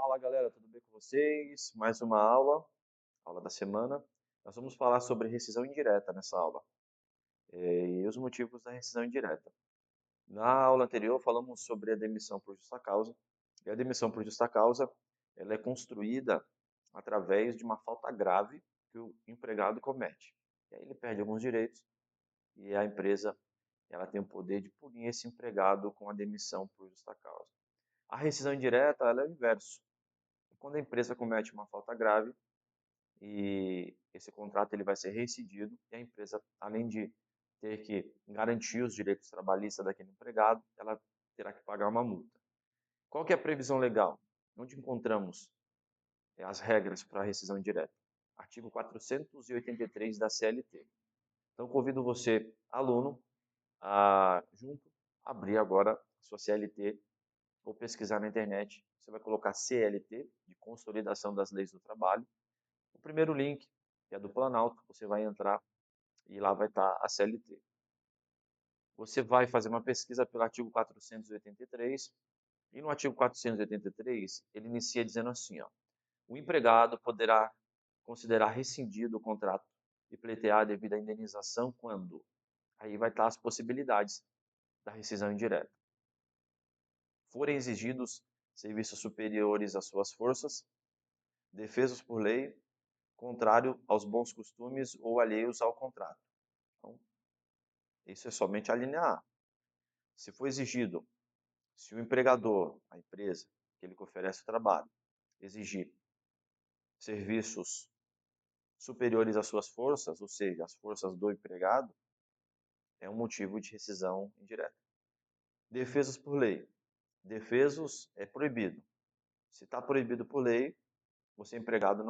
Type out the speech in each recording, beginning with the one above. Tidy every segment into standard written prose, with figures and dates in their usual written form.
Fala galera, tudo bem com vocês? Mais uma aula da semana. Nós vamos falar sobre rescisão indireta nessa aula e os motivos da rescisão indireta. Na aula anterior falamos sobre a demissão por justa causa e a demissão por justa causa ela é construída através de uma falta grave que o empregado comete. E aí ele perde alguns direitos e a empresa ela tem o poder de punir esse empregado com a demissão por justa causa. A rescisão indireta ela é o inverso. Quando a empresa comete uma falta grave e esse contrato ele vai ser rescindido e a empresa, além de ter que garantir os direitos trabalhistas daquele empregado, ela terá que pagar uma multa. Qual que é a previsão legal? Onde encontramos as regras para a rescisão indireta? Artigo 483 da CLT. Então, convido você, aluno, a junto abrir agora a sua CLT ou pesquisar na internet. Você vai colocar CLT, de Consolidação das Leis do Trabalho. O primeiro link, que é do Planalto, você vai entrar e lá vai estar a CLT. Você vai fazer uma pesquisa pelo artigo 483 e no artigo 483 ele inicia dizendo assim, ó, o empregado poderá considerar rescindido o contrato e pleitear a devida indenização quando? Aí vai estar as possibilidades da rescisão indireta. Forem exigidos serviços superiores às suas forças, defesos por lei, contrário aos bons costumes ou alheios ao contrato. Então, isso é somente a linha A. Se for exigido, se o empregador, a empresa, aquele que oferece o trabalho, exigir serviços superiores às suas forças, ou seja, as forças do empregado, é um motivo de rescisão indireta. Defesos por lei. Defesos é proibido. Se está proibido por lei, você empregado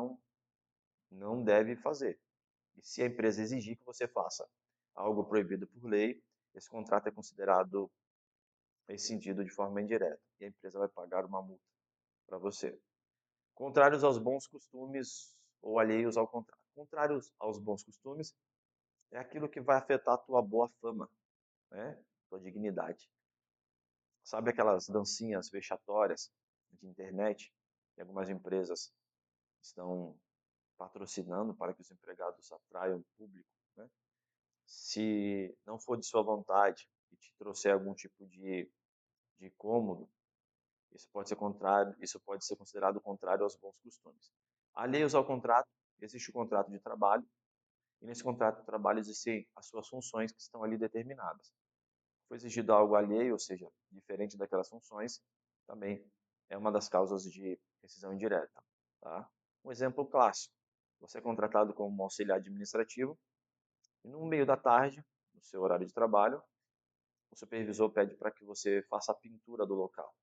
não deve fazer. E se a empresa exigir que você faça algo proibido por lei, esse contrato é considerado rescindido de forma indireta e a empresa vai pagar uma multa para você. Contrários aos bons costumes ou alheios ao contrato. Contrários aos bons costumes é aquilo que vai afetar a tua boa fama, né? Tua dignidade. Sabe aquelas dancinhas vexatórias de internet que algumas empresas estão patrocinando para que os empregados atraiam o público, né? Se não for de sua vontade e te trouxer algum tipo de incômodo, isso pode ser considerado contrário aos bons costumes. Alheios ao contrato, existe o contrato de trabalho, e nesse contrato de trabalho existem as suas funções que estão ali determinadas. Foi exigido algo alheio, ou seja, diferente daquelas funções, também é uma das causas de rescisão indireta. Tá? Um exemplo clássico, você é contratado como auxiliar administrativo, e no meio da tarde, no seu horário de trabalho, o supervisor pede para que você faça a pintura do local.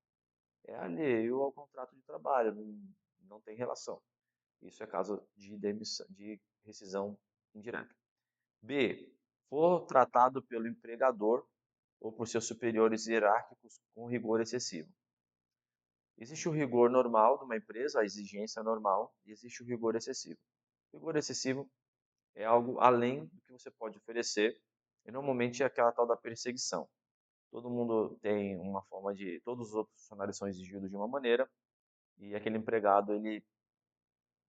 É alheio ao contrato de trabalho, não tem relação. Isso é caso de demissão, de rescisão indireta. B. For tratado pelo empregador ou por seus superiores hierárquicos com rigor excessivo. Existe o rigor normal de uma empresa, a exigência normal, e existe o rigor excessivo. O rigor excessivo é algo além do que você pode oferecer, e normalmente é aquela tal da perseguição. Todo mundo tem uma forma de... Todos os outros funcionários são exigidos de uma maneira, e aquele empregado ele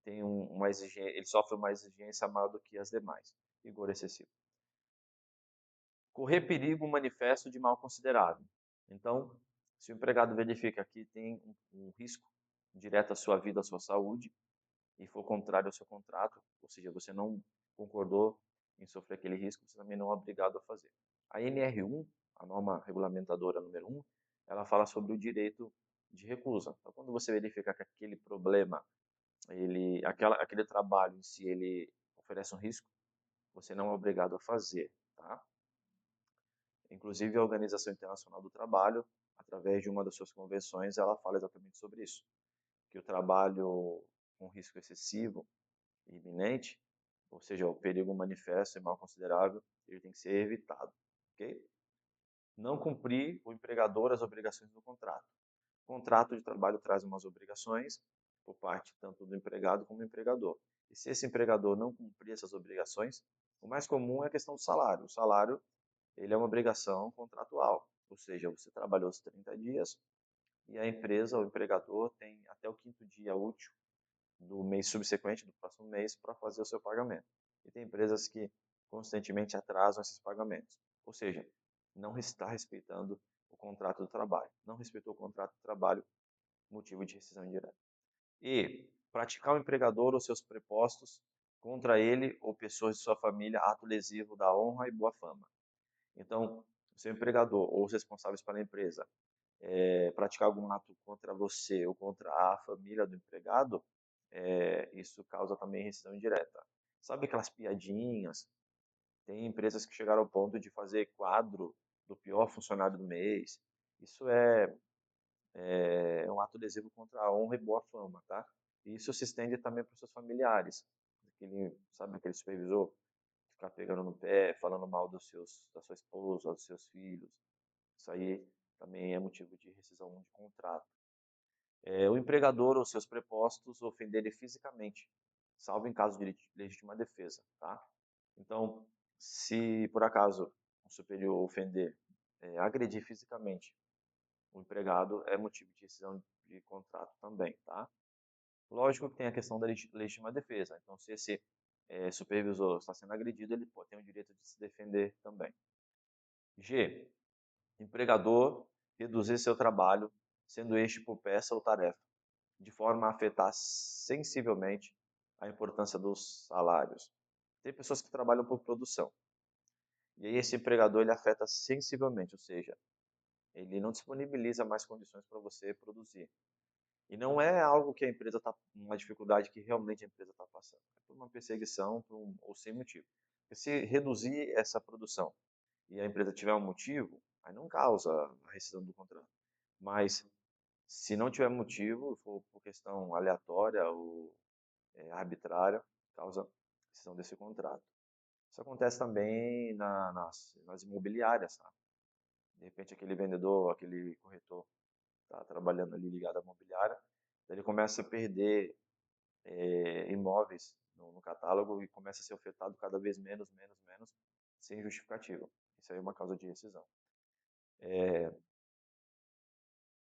tem uma exigência, ele sofre uma exigência maior do que as demais. Rigor excessivo. Correr perigo manifesto de mal considerado. Então, se o empregado verifica que tem um risco direto à sua vida, à sua saúde, e for contrário ao seu contrato, ou seja, você não concordou em sofrer aquele risco, você também não é obrigado a fazer. A NR1, a norma regulamentadora número 1, ela fala sobre o direito de recusa. Então, quando você verifica que aquele problema, aquele trabalho em si, ele oferece um risco, você não é obrigado a fazer, tá? Inclusive, a Organização Internacional do Trabalho, através de uma das suas convenções, ela fala exatamente sobre isso, que o trabalho com risco excessivo e iminente, ou seja, o perigo manifesto e mal considerável, ele tem que ser evitado, ok? Não cumprir o empregador as obrigações do contrato. O contrato de trabalho traz umas obrigações por parte tanto do empregado como do empregador. E se esse empregador não cumprir essas obrigações, o mais comum é a questão do salário. O salário, ele é uma obrigação contratual, ou seja, você trabalhou os 30 dias, e a empresa, o empregador, tem até o 5º dia útil do mês subsequente, do próximo mês, para fazer o seu pagamento. E tem empresas que constantemente atrasam esses pagamentos. Ou seja, não está respeitando o contrato do trabalho. Não respeitou o contrato do trabalho, motivo de rescisão indireta. E praticar o empregador ou seus prepostos contra ele ou pessoas de sua família, ato lesivo da honra e boa fama. Então, o seu empregador ou os responsáveis pela empresa praticar algum ato contra você ou contra a família do empregado, isso causa também rescisão indireta. Sabe aquelas piadinhas? Tem empresas que chegaram ao ponto de fazer quadro do pior funcionário do mês. Isso é um ato lesivo contra a honra e boa fama, tá? E isso se estende também para os seus familiares. Sabe aquele supervisor ficar pegando no pé, falando mal da sua esposa, dos seus filhos. Isso aí também é motivo de rescisão de contrato. O empregador ou seus prepostos ofenderem fisicamente, salvo em caso de legítima defesa, tá? Então, se por acaso o superior ofender, agredir fisicamente o empregado, é motivo de rescisão de contrato também, tá? Lógico que tem a questão da legítima defesa. Então, se esse supervisor está sendo agredido, ele tem o direito de se defender também. G. Empregador reduzir seu trabalho, sendo este por peça ou tarefa, de forma a afetar sensivelmente a importância dos salários. Tem pessoas que trabalham por produção. E aí esse empregador ele afeta sensivelmente, ou seja, ele não disponibiliza mais condições para você produzir. E não é algo que a empresa está, uma dificuldade que realmente a empresa está passando. É por uma perseguição ou sem motivo. Porque se reduzir essa produção e a empresa tiver um motivo, aí não causa a rescisão do contrato. Mas se não tiver motivo, for por questão aleatória ou arbitrária, causa rescisão desse contrato. Isso acontece também nas imobiliárias, tá? De repente aquele vendedor, aquele corretor está trabalhando ali ligado à imobiliária, ele começa a perder imóveis no catálogo e começa a ser ofertado cada vez menos, sem justificativa. Isso aí é uma causa de rescisão.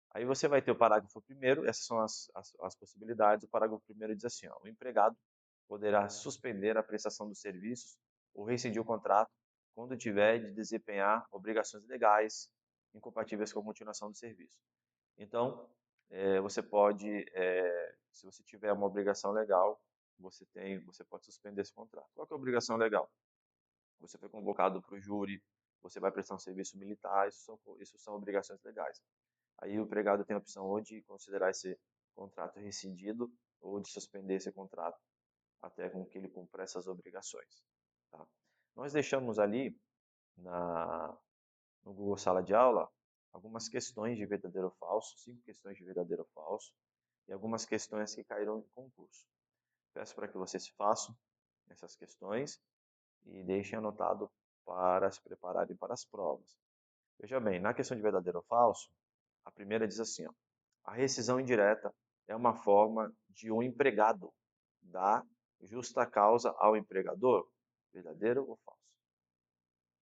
Aí você vai ter o parágrafo 1º, essas são as possibilidades. O parágrafo 1º diz assim, ó, o empregado poderá suspender a prestação dos serviços ou rescindir o contrato quando tiver de desempenhar obrigações legais incompatíveis com a continuação do serviço. Então, você pode, se você tiver uma obrigação legal, você pode suspender esse contrato. Qual que é a obrigação legal? Você foi convocado para o júri, você vai prestar um serviço militar, isso são obrigações legais. Aí o empregado tem a opção ou de considerar esse contrato rescindido ou de suspender esse contrato até com que ele cumpra essas obrigações. Tá? Nós deixamos ali no Google Sala de Aula algumas questões de verdadeiro ou falso, 5 questões de verdadeiro ou falso e algumas questões que caíram em concurso. Peço para que vocês façam essas questões e deixem anotado para se prepararem para as provas. Veja bem, na questão de verdadeiro ou falso, a primeira diz assim, ó, a rescisão indireta é uma forma de um empregado dar justa causa ao empregador, verdadeiro ou falso?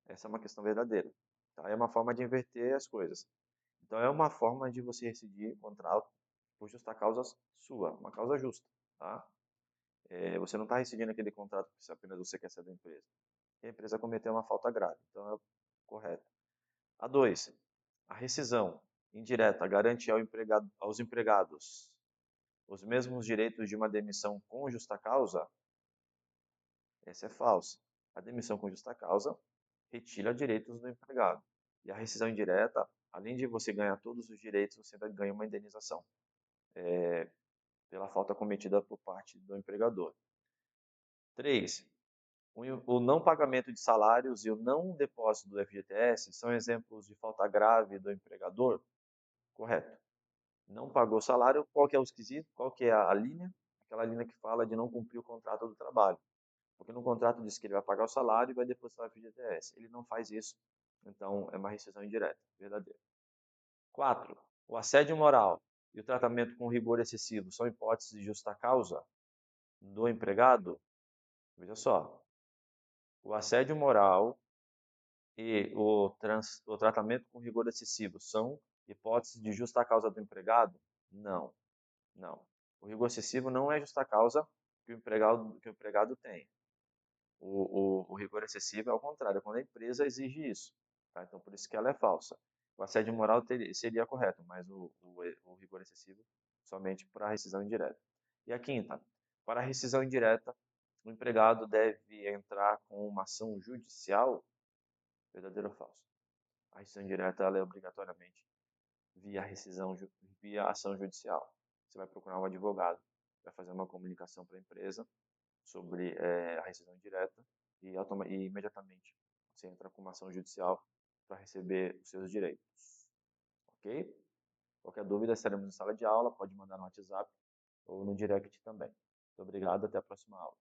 Essa é uma questão verdadeira. Tá? É uma forma de inverter as coisas. Então, é uma forma de você rescindir o contrato por justa causa sua, uma causa justa. Tá? Você não está rescindindo aquele contrato porque apenas você quer sair da empresa. A empresa cometeu uma falta grave, então é correto. A 2, a rescisão indireta garante aos empregados os mesmos direitos de uma demissão com justa causa? Essa é falsa. A demissão com justa causa retira direitos do empregado. E a rescisão indireta, além de você ganhar todos os direitos, você ainda ganha uma indenização pela falta cometida por parte do empregador. 3. O não pagamento de salários e o não depósito do FGTS são exemplos de falta grave do empregador? Correto. Não pagou o salário, qual que é o esquisito? Qual que é a linha? Aquela linha que fala de não cumprir o contrato do trabalho. Porque no contrato diz que ele vai pagar o salário e vai depositar o FGTS. Ele não faz isso, então é uma rescisão indireta, verdadeira. 4. O assédio moral e o tratamento com rigor excessivo são hipóteses de justa causa do empregado? Veja só, o assédio moral e o tratamento com rigor excessivo são Hipótese de justa causa do empregado? Não, não. O rigor excessivo não é justa causa que o empregado tem. O rigor excessivo é ao contrário, é quando a empresa exige isso. Tá? Então, por isso que ela é falsa. O assédio moral seria correto, mas o rigor excessivo somente para a rescisão indireta. E a quinta, para a rescisão indireta, o empregado deve entrar com uma ação judicial, verdadeiro ou falso? A rescisão indireta ela é obrigatoriamente via ação judicial. Você vai procurar um advogado, vai fazer uma comunicação para a empresa sobre a rescisão indireta e imediatamente você entra com uma ação judicial para receber os seus direitos. Ok? Qualquer dúvida, estaremos em sala de aula, pode mandar no WhatsApp ou no direct também. Muito obrigado, até a próxima aula.